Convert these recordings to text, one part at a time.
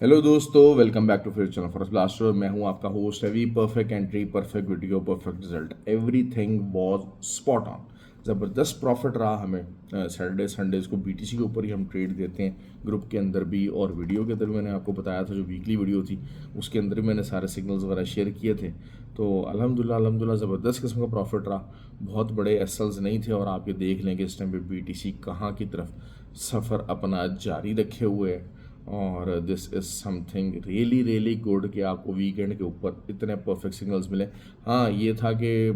Hello दोस्तों, welcome back to फिर channel for blaster. मैं हूं आपका host Avi. Perfect entry, perfect video, perfect result, everything was spot on. ज़बरदस्त प्रॉफिट रहा हमें। सैटरडे संडेज को बीटीसी के ऊपर ही हम ट्रेड देते हैं, ग्रुप के अंदर भी और वीडियो के अंदर भी। मैंने आपको बताया था जो वीकली वीडियो थी उसके अंदर भी मैंने सारे सिग्नल्स वगैरह शेयर किए थे। तो अल्हम्दुलिल्लाह ज़बरदस्त किस्म का प्रॉफिट रहा। बहुत बड़े एसल्स नहीं थे और आप ये देख लें कि इस टाइम पे बीटीसी कहाँ की तरफ सफ़र अपना जारी रखे हुए है। और this is something really really good कि आपको वीकेंड के ऊपर इतने परफेक्ट सिग्नल्स मिले। हाँ, ये था कि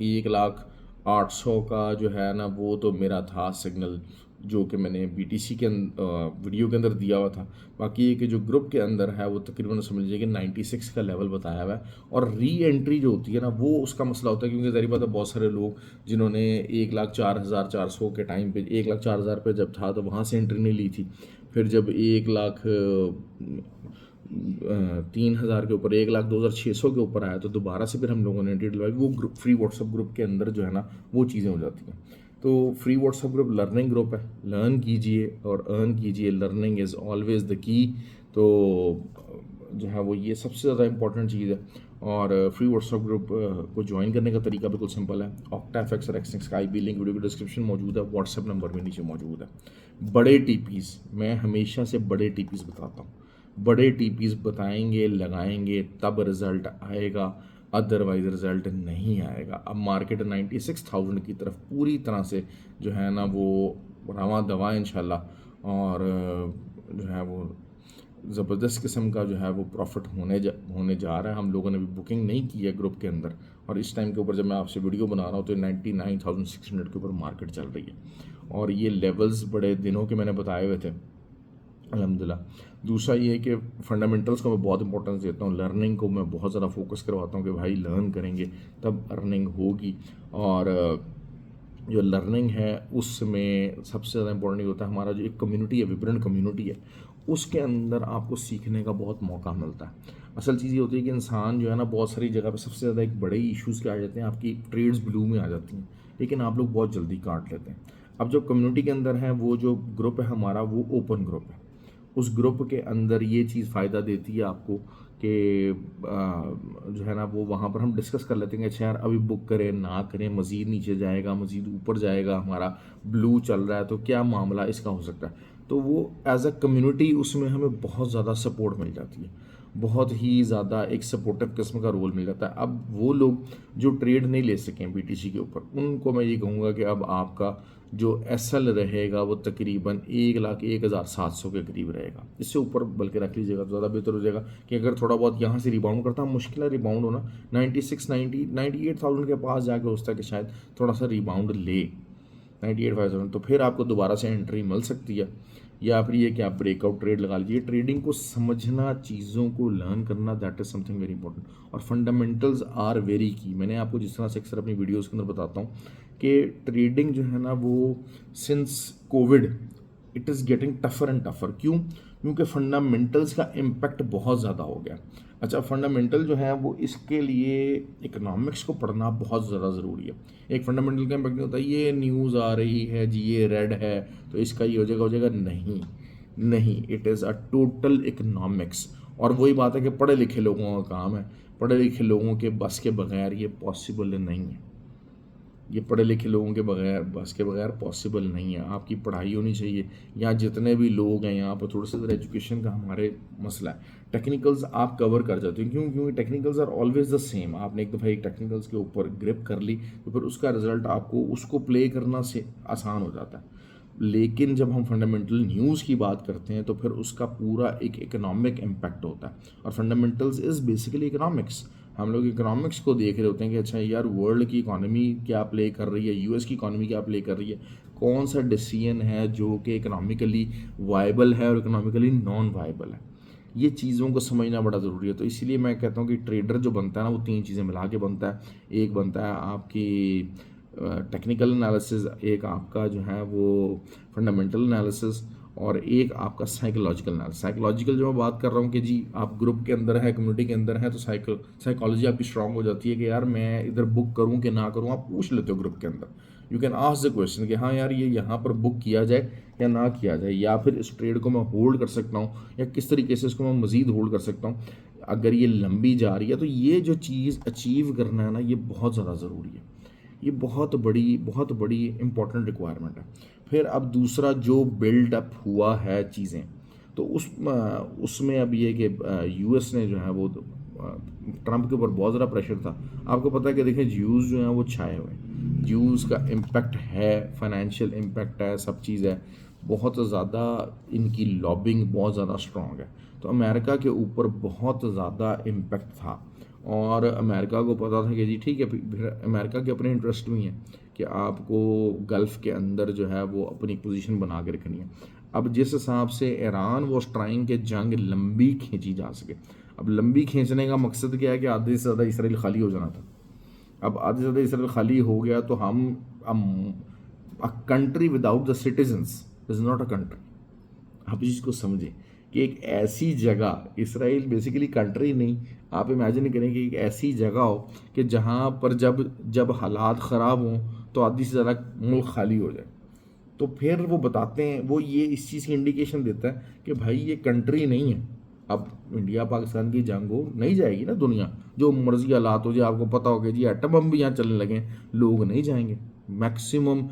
1,08,000 का जो है ना वो तो मेरा था सिग्नल, जो कि मैंने बीटीसी के वीडियो के अंदर दिया हुआ था। बाकी ये कि जो ग्रुप के अंदर है वो तकरीबन समझ लीजिए कि 96 का लेवल बताया हुआ है। और री एंट्री जो होती है ना वो उसका मसला होता है, क्योंकि ज़ाहिर बात है बहुत सारे लोग जिन्होंने 1,04,400 के टाइम पे 1,04,000 पे जब था तो वहाँ से एंट्री नहीं ली थी। फिर जब 1,03,000 के ऊपर 1,02,600 के ऊपर आया तो दोबारा से फिर हम लोगों ने एंट्री डलवाई। वो ग्रुप फ्री व्हाट्सअप ग्रुप के अंदर जो है ना वो चीज़ें हो जाती हैं। तो free WhatsApp group learning group है, लर्न कीजिए और अर्न कीजिए। Learning is always the key. तो जो है वो ये सबसे ज़्यादा इंपॉर्टेंट चीज़ है। और फ्री व्हाट्सअप ग्रुप को ज्वाइन करने का तरीका बिल्कुल सिंपल है। ऑक्टाफेक्स और एक्सनेक्स का आईपी लिंक वीडियो के डिस्क्रिप्शन मौजूद है, व्हाट्सएप नंबर भी नीचे मौजूद है। बड़े टीपीस, मैं हमेशा से बड़े टीपीस बताता हूँ। बड़े टीपीस बताएंगे, लगाएंगे तब रिजल्ट आएगा, अदरवाइज रिजल्ट नहीं आएगा। अब मार्केट 96,000 की तरफ पूरी तरह से जो है ना वो रवा दवा इंशाल्लाह। और जो है वो ज़बरदस्त किस्म का जो है वो प्रॉफिट होने जा रहा है। हम लोगों ने भी बुकिंग नहीं की है ग्रुप के अंदर, और इस टाइम के ऊपर जब मैं आपसे वीडियो बना रहा हूँ तो 99,600 के ऊपर मार्केट चल रही है। और ये लेवल्स बड़े दिनों के मैंने बताए हुए थे अल्हम्दुलिल्लाह। दूसरा ये है कि फंडामेंटल्स को मैं बहुत इंपॉर्टेंस देता हूँ, लर्निंग को मैं बहुत ज़्यादा फोकस करवाता हूँ कि भाई लर्न करेंगे तब अर्निंग होगी। और जो लर्निंग है उसमें सबसे ज़्यादा इंपॉर्टेंट ये होता है हमारा जो एक कम्युनिटी है, विब्रेंट कम्युनिटी है, उसके अंदर आपको सीखने का बहुत मौका मिलता है। असल चीज़ ये होती है कि इंसान जो है ना बहुत सारी जगह पे सबसे ज़्यादा एक बड़े इश्यूज़ क्या आ जाते हैं, आपकी ट्रेड्स ब्लू में आ जाती हैं, लेकिन आप लोग बहुत जल्दी काट लेते हैं। अब जो कम्युनिटी के अंदर है वो जो ग्रुप है हमारा वो ओपन ग्रुप है। उस ग्रुप के अंदर ये चीज़ फ़ायदा देती है आपको कि जो है ना वो वहाँ पर हम डिस्कस कर लेते हैं कि अच्छा यार अभी बुक करें ना करें, मज़ीद नीचे जाएगा मज़ीद ऊपर जाएगा, हमारा ब्लू चल रहा है तो क्या मामला इसका हो सकता है। तो वो एज अ कम्युनिटी उसमें हमें बहुत ज़्यादा सपोर्ट मिल जाती है, बहुत ही ज़्यादा एक सपोर्टिव किस्म का रोल मिल जाता है। अब वो लोग जो ट्रेड नहीं ले सकें बीटीसी के ऊपर, उनको मैं ये कहूँगा कि अब आपका जो एसएल रहेगा वो तकरीबन 1,01,700 के करीब रहेगा। इससे ऊपर बल्कि रख लीजिएगा तो ज़्यादा बेहतर हो जाएगा कि अगर थोड़ा बहुत यहाँ से रिबाउंड करता है, मुश्किल है रिबाउंड होना, 96 90 98,000 के पास जाके हो सकता है कि शायद थोड़ा सा रिबाउंड ले 98,500, तो फिर आपको दोबारा से एंट्री मिल सकती है। या फिर ये कि आप ब्रेकआउट ट्रेड लगा लीजिए। ट्रेडिंग को समझना, चीज़ों को लर्न करना, that is something very important. और फंडामेंटल्स आर वेरी की। मैंने आपको जिस तरह से अक्सर अपनी वीडियोज़ के अंदर बताता हूँ कि ट्रेडिंग जो है ना वो since Covid it is getting tougher and tougher. क्यों? क्योंकि फंडामेंटल्स का इम्पैक्ट बहुत ज़्यादा हो गया। अच्छा, फंडामेंटल जो है वो इसके लिए इकोनॉमिक्स को पढ़ना बहुत ज़्यादा ज़रूरी है। एक फंडामेंटल का इम्पैक्ट नहीं होता ये न्यूज़ आ रही है जी ये रेड है तो इसका ये हो जाएगा नहीं। नहीं, it is a total economics. और वही बात है कि पढ़े लिखे लोगों का काम है, पढ़े लिखे लोगों के बस के बगैर ये पॉसिबल नहीं है। ये पढ़े लिखे लोगों के बगैर, बस के बगैर पॉसिबल नहीं है। आपकी पढ़ाई होनी चाहिए। यहाँ जितने भी लोग हैं यहाँ पर थोड़ा सा ज़रा एजुकेशन का हमारे मसला है। टेक्निकल्स आप कवर कर जाते हो, क्यों? क्योंकि technicals are always the same. आपने एक दफ़ा एक टेक्निकल्स के ऊपर ग्रिप कर ली तो फिर उसका रिजल्ट आपको उसको प्ले करना से आसान हो जाता है। लेकिन जब हम फंडामेंटल न्यूज़ की बात करते हैं तो फिर उसका पूरा एक इकोनॉमिक इम्पैक्ट होता है। और फंडामेंटल्स इज़ बेसिकली इकोनॉमिक्स। हम लोग इकोनॉमिक्स को देख रहे होते हैं कि अच्छा यार वर्ल्ड की इकोनॉमी क्या प्ले कर रही है, यूएस की इकोनॉमी क्या प्ले कर रही है, कौन सा डिसीजन है जो कि इकोनॉमिकली वायबल है और इकोनॉमिकली नॉन वायबल है। ये चीज़ों को समझना बड़ा ज़रूरी है। तो इसीलिए मैं कहता हूँ कि ट्रेडर जो बनता है ना वो तीन चीज़ें मिला के बनता है। एक बनता है आपकी टेक्निकल एनालिसिस, एक आपका जो है वो फंडामेंटल एनालिसिस, और एक आपका साइकोलॉजिकल एनालिसिस। साइकोलॉजिकल जो मैं बात कर रहा हूँ कि जी आप ग्रुप के अंदर है, कम्युनिटी के अंदर है, तो साइकोलॉजी आपकी स्ट्रांग हो जाती है कि यार मैं इधर बुक करूँ कि ना करूँ, आप पूछ लेते हो ग्रुप के अंदर। You can ask the question कि हाँ यार ये यहाँ पर बुक किया जाए या ना किया जाए, या फिर इस ट्रेड को मैं होल्ड कर सकता हूँ या किस तरीके से इसको मैं मज़ीद होल्ड कर सकता हूँ अगर ये लंबी जा रही है। तो ये जो चीज़ अचीव करना है ना, ये बहुत ज़्यादा ज़रूरी है, ये बहुत बड़ी इंपॉर्टेंट रिक्वायरमेंट है। फिर अब दूसरा जो बिल्डअप हुआ है चीज़ें, तो उसमें अब ये कि यूएस ने जो है वो ट्रंप के ऊपर बहुत ज़्यादा प्रेशर था। आपको पता है कि देखिए ज्यूज़ जो हैं वो छाए हुए हैं, ज्यूज़ का इम्पैक्ट है, फाइनेंशियल इम्पैक्ट है, सब चीज़ है, बहुत ज़्यादा इनकी लॉबिंग बहुत ज़्यादा स्ट्रॉन्ग है। तो अमेरिका के ऊपर बहुत ज़्यादा इम्पैक्ट था और अमेरिका को पता था कि जी ठीक है, फिर अमेरिका के अपने इंटरेस्ट भी हैं कि आपको गल्फ़ के अंदर जो है वो अपनी पोजीशन बना के रखनी है। अब जिस हिसाब से ईरान वो ट्राइंग के जंग लंबी खींची जा सके, अब लंबी खींचने का मकसद क्या है कि आधे से ज़्यादा इसराइल खाली हो जाना था। अब आधे से ज़्यादा इसराइल खाली हो गया तो हम a country without the citizens is not a country. आप इस चीज़ को समझें कि एक ऐसी जगह, इसराइल बेसिकली कंट्री नहीं, आप इमेजिन करें कि एक ऐसी जगह हो कि जहाँ पर जब जब हालात ख़राब हों तो आधी से ज़्यादा मुल्क खाली हो जाए। तो फिर वो बताते हैं, वो ये इस चीज़ की इंडिकेशन देता है कि भाई ये कंट्री नहीं है। अब इंडिया पाकिस्तान की जंग हो, नहीं जाएगी ना दुनिया, जो मर्जी हालात हो जाए, आपको पता होगा जी एटम बम भी यहाँ चलने लगे, लोग नहीं जाएंगे। Maximum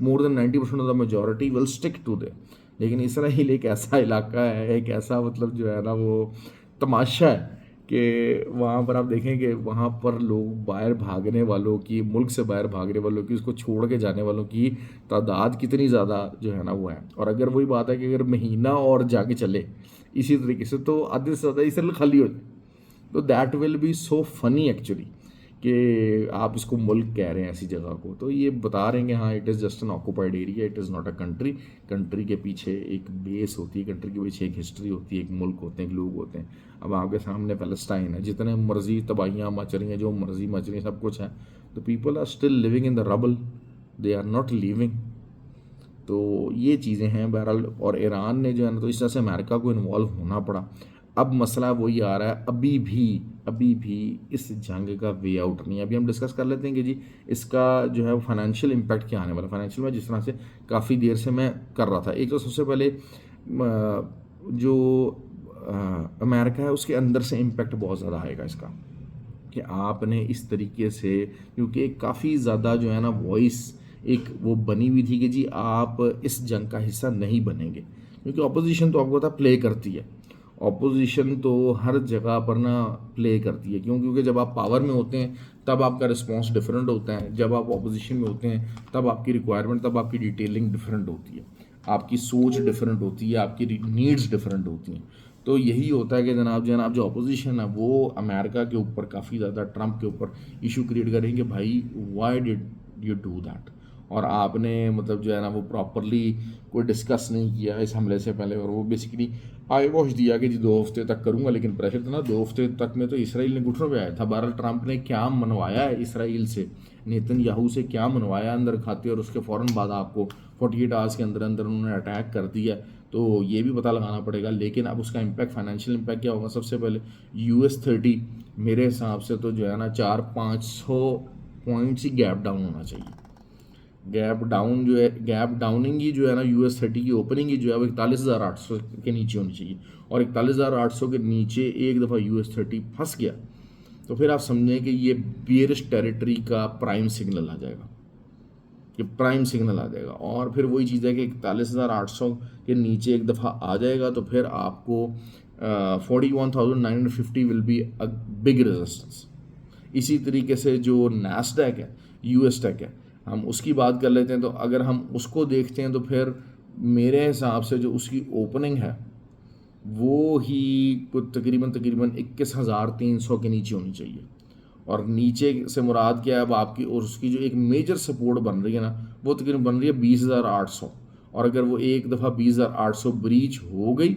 more than 90% of the majority will stick to they. लेकिन इसराइल एक ऐसा इलाका है, एक ऐसा मतलब जो है ना वो तमाशा है कि वहाँ पर आप देखें कि वहाँ पर लोग बाहर भागने वालों की, मुल्क से बाहर भागने वालों की, उसको छोड़ के जाने वालों की तादाद कितनी ज़्यादा जो है ना वो है। और अगर वही बात है कि अगर महीना और जाके चले इसी तरीके से तो आधे से ज़्यादा इसराइल खाली हो जाए। तो that will be so funny actually कि आप इसको मुल्क कह रहे हैं ऐसी जगह को। तो ये बता रहे हैं कि हाँ it is just an occupied area, it is not a country. Country के पीछे एक बेस होती है, कंट्री के पीछे एक हिस्ट्री होती है, एक मुल्क होते हैं, एक लोग होते हैं। अब आपके सामने पैलेस्टाइन है, जितने मर्जी तबाहियाँ मच रही हैं, जो मर्जी मच रही हैं, सब कुछ है, तो people are still living in the rubble, they are not living. तो ये चीज़ें हैं बहरहाल। और ईरान ने जो है ना, तो इस तरह से अमेरिका को इन्वॉल्व होना पड़ा। अब मसला वही आ रहा है, अभी भी इस जंग का वे आउट नहीं है। अभी हम डिस्कस कर लेते हैं कि जी इसका जो है फाइनेंशियल इम्पैक्ट क्या आने वाला। फाइनेंशियल में जिस तरह से काफ़ी देर से मैं कर रहा था, एक तो सबसे पहले जो अमेरिका है उसके अंदर से इम्पैक्ट बहुत ज़्यादा आएगा इसका, कि आपने इस तरीके से, क्योंकि काफ़ी ज़्यादा जो है ना वॉइस एक वो बनी हुई थी कि जी आप इस जंग का हिस्सा नहीं बनेंगे, क्योंकि अपोजिशन तो आपको पता प्ले करती है, अपोजिशन तो हर जगह पर ना प्ले करती है। क्यों? क्योंकि जब आप पावर में होते हैं तब आपका रिस्पॉन्स डिफरेंट होता है, जब आप अपोजिशन में होते हैं तब आपकी रिक्वायरमेंट, तब आपकी डिटेलिंग डिफरेंट होती है, आपकी सोच डिफरेंट होती है, आपकी नीड्स डिफरेंट होती हैं। तो यही होता है कि जनाब जो अपोजिशन है वो अमेरिका के ऊपर काफ़ी ज़्यादा, ट्रंप के ऊपर इशू क्रिएट करेंगे, भाई why did you do that. और आपने मतलब जो है ना वो प्रॉपरली कोई डिस्कस नहीं किया इस हमले से पहले, और वो बेसिकली आई वॉश दिया कि जी 2 हफ्ते तक करूँगा, लेकिन प्रेशर था ना 2 हफ्ते तक में तो इसराइल ने घुटनों पे आया था। बहरहाल ट्रंप ने क्या मनवाया है इसराइल से, नेतन्याहू से क्या मनवाया अंदर खाते, और उसके फ़ौरन बाद आपको 48 आवर्स के अंदर अंदर उन्होंने अटैक कर दिया, तो ये भी पता लगाना पड़ेगा। लेकिन अब उसका इम्पैक्ट, फाइनेंशियल इम्पैक्ट क्या होगा, सबसे पहले US-30 मेरे हिसाब से तो जो है ना 400-500 पॉइंट्स ही गैप डाउन होना चाहिए। गैप डाउन जो है, गैप डाउनिंग ही जो है ना US-30 की ओपनिंग ही जो है वो 41,800 के नीचे होनी चाहिए, और 41,800 के नीचे एक दफ़ा US-30 फंस गया तो फिर आप समझें कि ये बियरिश टेरिटरी का प्राइम सिग्नल आ जाएगा, ये प्राइम सिग्नल आ जाएगा। और फिर वही चीज़ है कि 41,800 के नीचे एक दफ़ा आ जाएगा तो फिर आपको 41,950 will be a big resistance. इसी तरीके से जो नैस्डैक है, US टेक है, हम उसकी बात कर लेते हैं। तो अगर हम उसको देखते हैं तो फिर मेरे हिसाब से जो उसकी ओपनिंग है वो ही कुछ तकरीबन 21,300 के नीचे होनी चाहिए। और नीचे से मुराद क्या है अब आपकी, और उसकी जो एक मेजर सपोर्ट बन रही है ना वो तकरीबन बन रही है 20,800। और अगर वो एक दफ़ा 20,800 ब्रीच हो गई,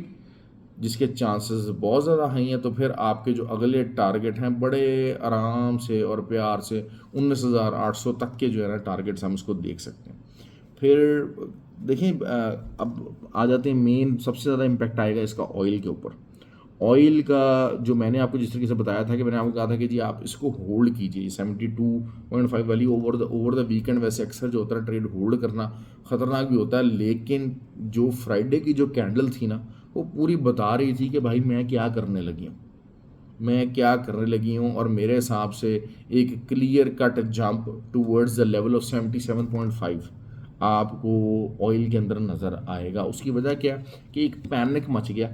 जिसके चांसेस बहुत ज़्यादा हाई हैं, तो फिर आपके जो अगले टारगेट हैं बड़े आराम से और प्यार से 19,800 तक के जो है ना टारगेट्स हम उसको देख सकते हैं। फिर देखिए अब आ जाते हैं मेन, सबसे ज़्यादा इम्पैक्ट आएगा इसका ऑयल के ऊपर। ऑयल का जो मैंने आपको जिस तरीके से बताया था कि मैंने आपको कहा था कि जी आप इसको होल्ड कीजिए 72.5 वाली ओवर द वीकेंड। वैसे अक्सर जो होता है ट्रेड होल्ड करना ख़तरनाक भी होता है, लेकिन जो फ्राइडे की जो कैंडल थी ना वो पूरी बता रही थी कि भाई मैं क्या करने लगी हूँ, मैं क्या करने लगी हूँ। और मेरे हिसाब से एक clear cut jump towards the level of 77.5 आपको ऑयल के अंदर नज़र आएगा। उसकी वजह क्या कि एक पैनिक मच गया,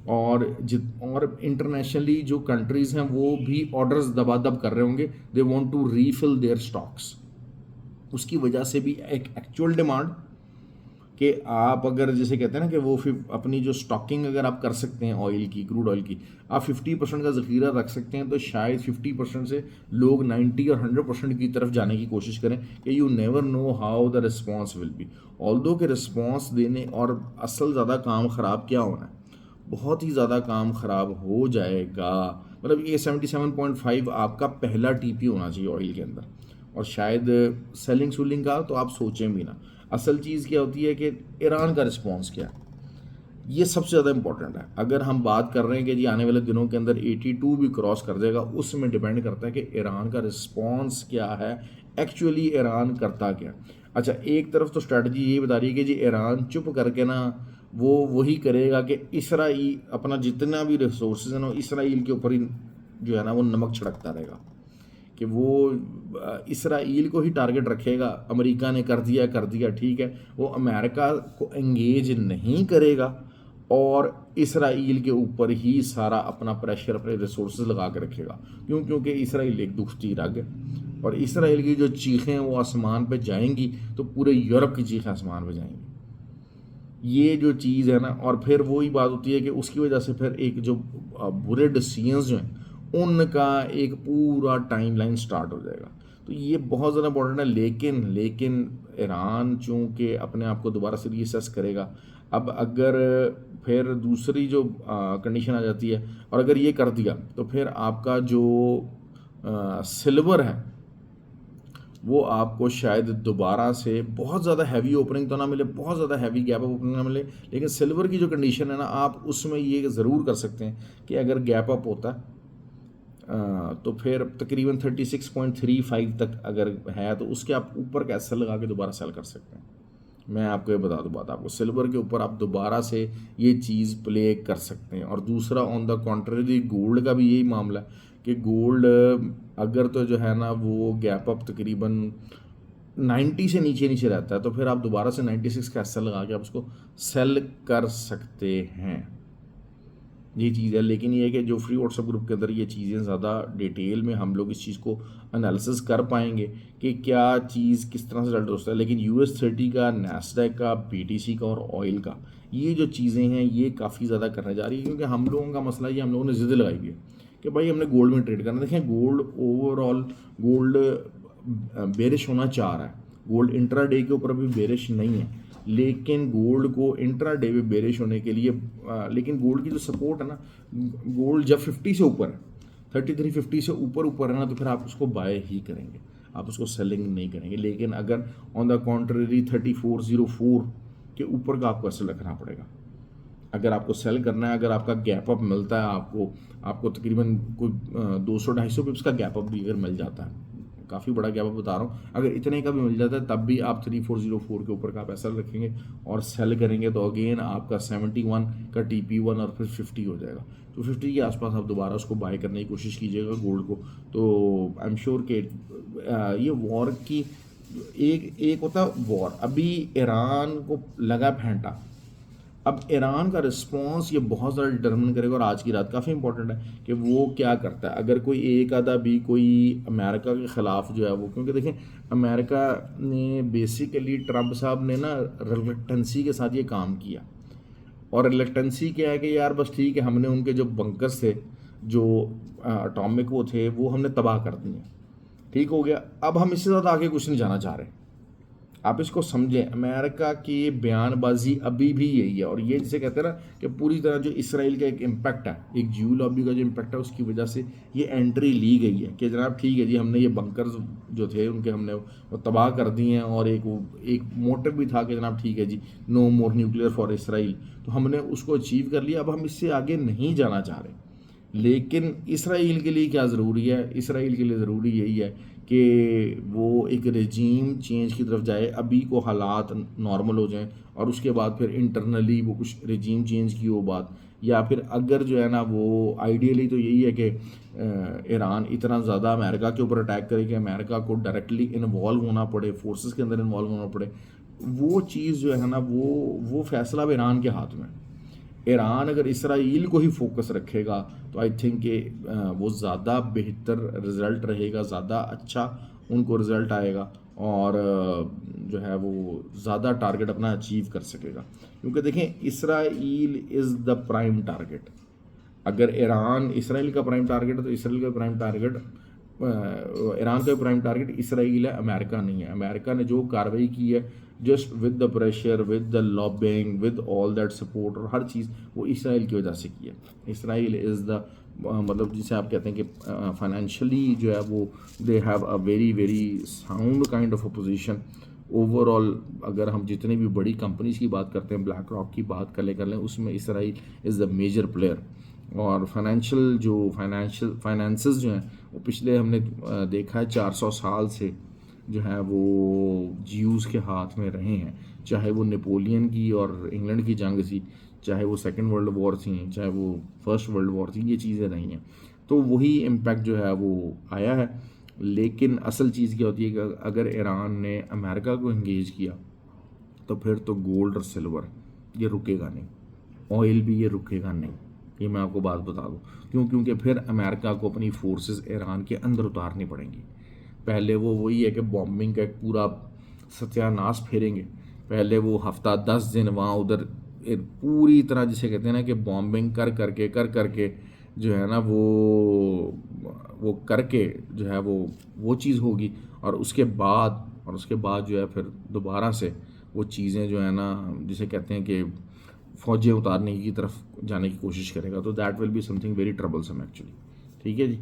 और इंटरनेशनली जो कंट्रीज़ हैं वो भी ऑर्डर्स दबादब कर रहे होंगे, they want to refill their stocks. उसकी वजह से भी एक एक्चुअल डिमांड कि आप अगर जैसे कहते हैं ना कि वो फिर अपनी जो स्टॉकिंग अगर आप कर सकते हैं ऑयल की, क्रूड ऑयल की, आप 50% का ज़ख़ीरा रख सकते हैं, तो शायद 50% से लोग 90 और 100% की तरफ जाने की कोशिश करें कि you never know how the response will be. Although के रिस्पॉन्स देने और असल ज़्यादा काम ख़राब क्या होना है, बहुत ही ज़्यादा काम ख़राब हो जाएगा। मतलब ये 77.5 आपका पहला टीपी होना चाहिए ऑयल के अंदर, और शायद सेलिंग सूलिंग का तो आप सोचें भी ना। असल चीज़ क्या होती है कि ईरान का रिस्पॉन्स क्या है, ये सबसे ज़्यादा इंपॉर्टेंट है। अगर हम बात कर रहे हैं कि जी आने वाले दिनों के अंदर 82 भी क्रॉस कर जाएगा, उसमें डिपेंड करता है कि ईरान का रिस्पॉन्स क्या है, एक्चुअली ईरान करता क्या। अच्छा, एक तरफ तो स्ट्रैटेजी ये बता रही है कि जी ईरान चुप करके ना वो वही करेगा कि इसराइल अपना जितना भी रिसोर्सेज है ना इसराइल के ऊपर ही जो है ना वो नमक छिड़कता रहेगा, कि वो इसराइल को ही टारगेट रखेगा। अमेरिका ने कर दिया ठीक है, वो अमेरिका को एंगेज नहीं करेगा और इसराइल के ऊपर ही सारा अपना प्रेशर, अपने रिसोर्सेज लगा के रखेगा। क्योंकि इसराइल एक दुखती रग है, और इसराइल की जो चीखें वो आसमान पे जाएंगी तो पूरे यूरोप की चीखें आसमान पे जाएंगी। ये जो चीज़ है ना, और फिर वही बात होती है कि उसकी वजह से फिर एक जो बुरे डिसीजंस जो हैं उनका एक पूरा टाइमलाइन स्टार्ट हो जाएगा। तो ये बहुत ज़्यादा इंपॉर्टेंट है। लेकिन ईरान चूँकि अपने आप को दोबारा से रीअसेस करेगा, अब अगर फिर दूसरी जो कंडीशन आ जाती है, और अगर ये कर दिया तो फिर आपका जो सिल्वर है वो आपको शायद दोबारा से बहुत ज़्यादा हैवी ओपनिंग तो ना मिले, बहुत ज़्यादा हैवी गैप अप ओपनिंग ना मिले, लेकिन सिल्वर की जो कंडीशन है ना आप उसमें ये ज़रूर कर सकते हैं कि अगर गैप अप होता है तो फिर तकरीबन 36.35 तक अगर है तो उसके आप ऊपर का एसएल लगा के दोबारा सेल कर सकते हैं। मैं आपको ये बता दूं बात, आपको सिल्वर के ऊपर आप दोबारा से ये चीज़ प्ले कर सकते हैं। और दूसरा ऑन द कॉन्ट्ररी गोल्ड का भी यही मामला है कि गोल्ड अगर तो जो है ना वो गैप अप तकरीबन 90 से नीचे नीचे रहता है तो फिर आप दोबारा से 96 का एसएल लगा के आप उसको सेल कर सकते हैं। ये चीज़ है, लेकिन ये है कि जो फ्री व्हाट्सएप ग्रुप के अंदर ये चीज़ें ज़्यादा डिटेल में हम लोग इस चीज़ को एनालिसिस कर पाएंगे कि क्या चीज़ किस तरह से रिजल्ट होता है। लेकिन US30 का, नैस्डैक का, BTC का और ऑयल का, ये जो चीज़ें हैं ये काफ़ी ज़्यादा करने जा रही है, क्योंकि हम लोगों का मसला ये हम लोगों ने ज़िद लगाई हुई है कि भाई हमने गोल्ड में ट्रेड करना। देखें गोल्ड ओवरऑल गोल्ड बेरिश होना चाह रहा है, गोल्ड इंट्रा डे के ऊपर अभी बेरिश नहीं है, लेकिन गोल्ड को इंट्रा डे में बेरिश होने के लिए लेकिन गोल्ड की जो सपोर्ट है ना, गोल्ड जब 50 से ऊपर है, 3350 से ऊपर है ना, तो फिर आप उसको बाय ही करेंगे, आप उसको सेलिंग नहीं करेंगे। लेकिन अगर ऑन द कॉन्ट्ररी 3404 के ऊपर का आपको एसएल रखना पड़ेगा अगर आपको सेल करना है। अगर आपका गैप अप मिलता है आपको तकरीबन कोई 200-250 पिप्स का गैप अप भी अगर मिल जाता है, काफ़ी बड़ा गैप अप बता रहा हूँ, अगर इतने का भी मिल जाता है तब भी आप 3404 के ऊपर का आप एसएल रखेंगे और सेल करेंगे तो अगेन आपका 71 का TP1 और फिर 50 हो जाएगा। तो 50 के आसपास आप दोबारा उसको बाय करने की कोशिश कीजिएगा गोल्ड को। तो आई एम श्योर कि ये वॉर की एक होता वॉर, अभी ईरान को लगा फेंटा, अब ईरान का रिस्पॉन्स ये बहुत ज़्यादा डिटर्मिन करेगा। और आज की रात काफ़ी इंपॉर्टेंट है कि वो क्या करता है। अगर कोई एक आधा भी कोई अमेरिका के ख़िलाफ़ जो है वो, क्योंकि देखें अमेरिका ने बेसिकली ट्रंप साहब ने ना रिलक्टेंसी के साथ ये काम किया, और रिलक्टेंसी क्या है कि यार बस ठीक है हमने उनके जो बंकर्स थे जो एटॉमिक वो थे वो हमने तबाह कर दिए, ठीक हो गया, अब हम इससे ज़्यादा आगे कुछ नहीं जाना चाह रहे। आप इसको समझें, अमेरिका की बयानबाजी अभी भी यही है। और ये जिसे कहते हैं ना कि पूरी तरह जो इसराइल का एक इम्पैक्ट है, एक ज्यू लॉबी का जो इम्पैक्ट है, उसकी वजह से ये एंट्री ली गई है कि जनाब ठीक है जी, हमने ये बंकर्स जो थे उनके हमने वो तबाह कर दिए हैं, और एक मोटिव भी था कि जनाब ठीक है जी, no more nuclear for Israel, तो हमने उसको अचीव कर लिया, अब हम इससे आगे नहीं जाना चाह रहे। लेकिन इसराइल के लिए क्या ज़रूरी है? इसराइल के लिए ज़रूरी यही है कि वो एक रेजीम चेंज की तरफ जाए, अभी को हालात नॉर्मल हो जाएं, और उसके बाद फिर इंटरनली वो कुछ रेजीम चेंज की वो बात, या फिर अगर जो है ना वो आइडियली तो यही है कि ईरान इतना ज़्यादा अमेरिका के ऊपर अटैक करे कि अमेरिका को डायरेक्टली इन्वॉल्व होना पड़े, फोर्सेस के अंदर इन्वॉल्व होना पड़े। वो चीज़ जो है ना वो फैसला अब ईरान के हाथ में है। ईरान अगर इसराइल को ही फोकस रखेगा तो आई थिंक कि वो ज़्यादा बेहतर रिज़ल्ट रहेगा, ज़्यादा अच्छा उनको रिज़ल्ट आएगा, और जो है वो ज़्यादा टारगेट अपना अचीव कर सकेगा। क्योंकि देखें, Israel is the prime target. अगर ईरान इसराइल का प्राइम टारगेट है तो इसराइल का प्राइम टारगेट, ईरान का प्राइम टारगेट इसराइल है, अमेरिका नहीं है। अमेरिका ने जो कार्रवाई की है, just with the pressure, with the lobbying, with all that support, और हर चीज़ वो इसराइल की वजह से की है। इसराइल इज़ द मतलब जिसे आप कहते हैं कि फाइनेंशियली जो है वो they have a very very sound kind of a position overall. अगर हम जितनी भी बड़ी कंपनीज की बात करते हैं, ब्लैक रॉक की बात कर लें, उसमें Israel is the major player. और फाइनेंसेस जो हैं वो पिछले हमने देखा है 400 साल से जो है वो ज्यूज़ के हाथ में रहे हैं। चाहे वो नेपोलियन की और इंग्लैंड की जंग थी, चाहे वो सेकेंड वर्ल्ड वॉर थी, चाहे वो फर्स्ट वर्ल्ड वॉर थी, ये चीज़ें रही हैं। तो वही इम्पैक्ट जो है वो आया है। लेकिन असल चीज़ क्या होती है कि अगर ईरान ने अमेरिका को इंगेज किया तो फिर तो गोल्ड और सिल्वर ये रुकेगा नहीं, ऑयल भी ये रुकेगा नहीं। ये मैं आपको बात बता दूँ क्यों, क्योंकि फिर अमेरिका को अपनी फोर्सेस ईरान के अंदर उतारनी पड़ेंगी। पहले वो वही है कि बॉम्बिंग का एक पूरा सत्यानाश फेरेंगे। पहले वो हफ्ता 10 दिन वहाँ उधर पूरी तरह जिसे कहते हैं ना कि बॉम्बिंग कर करके जो है ना वो करके जो है वो चीज़ होगी। और उसके बाद जो है फिर दोबारा से वो चीज़ें जो है ना जिसे कहते हैं कि फ़ौजें उतारने की तरफ जाने की कोशिश करेगा। तो that will be something very troublesome actually. ठीक है जी।